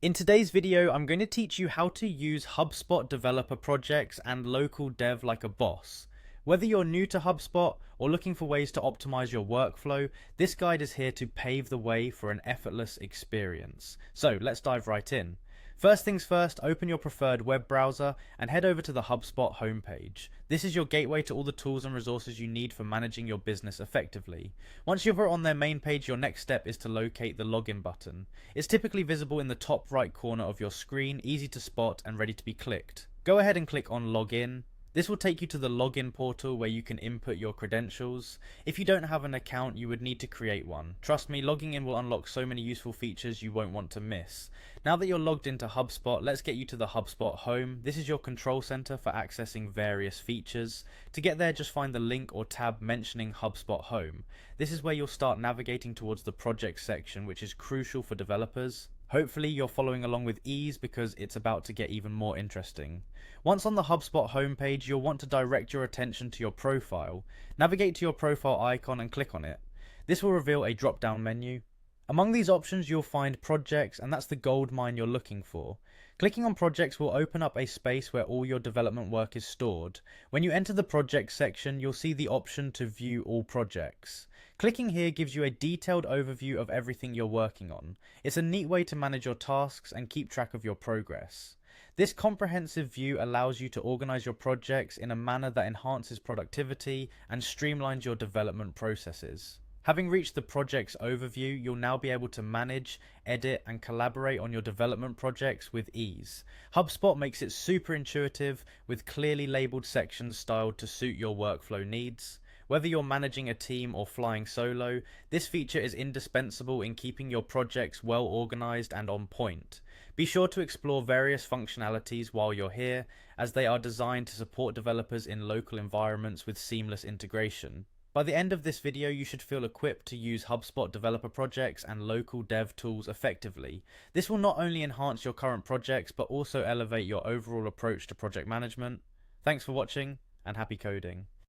In today's video, I'm going to teach you how to use Hubspot developer projects and local dev like a boss. Whether you're new to HubSpot or looking for ways to optimize your workflow, this guide is here to pave the way for an effortless experience. So let's dive right in. First things first, open your preferred web browser and head over to the HubSpot homepage. This is your gateway to all the tools and resources you need for managing your business effectively. Once you're on their main page, your next step is to locate the login button. It's typically visible in the top right corner of your screen, easy to spot and ready to be clicked. Go ahead and click on Login. This will take you to the login portal where you can input your credentials. If you don't have an account, you would need to create one. Trust me, logging in will unlock so many useful features you won't want to miss. Now that you're logged into HubSpot, let's get you to the HubSpot home. This is your control center for accessing various features. To get there, just find the link or tab mentioning HubSpot home. This is where you'll start navigating towards the project section, which is crucial for developers. Hopefully you're following along with ease because it's about to get even more interesting. Once on the HubSpot homepage, you'll want to direct your attention to your profile. Navigate to your profile icon and click on it. This will reveal a drop-down menu. Among these options, you'll find projects, and that's the gold mine you're looking for. Clicking on projects will open up a space where all your development work is stored. When you enter the projects section, you'll see the option to view all projects. Clicking here gives you a detailed overview of everything you're working on. It's a neat way to manage your tasks and keep track of your progress. This comprehensive view allows you to organize your projects in a manner that enhances productivity and streamlines your development processes. Having reached the project's overview, you'll now be able to manage, edit, and collaborate on your development projects with ease. HubSpot makes it super intuitive with clearly labeled sections styled to suit your workflow needs. Whether you're managing a team or flying solo, this feature is indispensable in keeping your projects well organized and on point. Be sure to explore various functionalities while you're here, as they are designed to support developers in local environments with seamless integration. By the end of this video, you should feel equipped to use HubSpot developer projects and local dev tools effectively. This will not only enhance your current projects, but also elevate your overall approach to project management. Thanks for watching, and happy coding.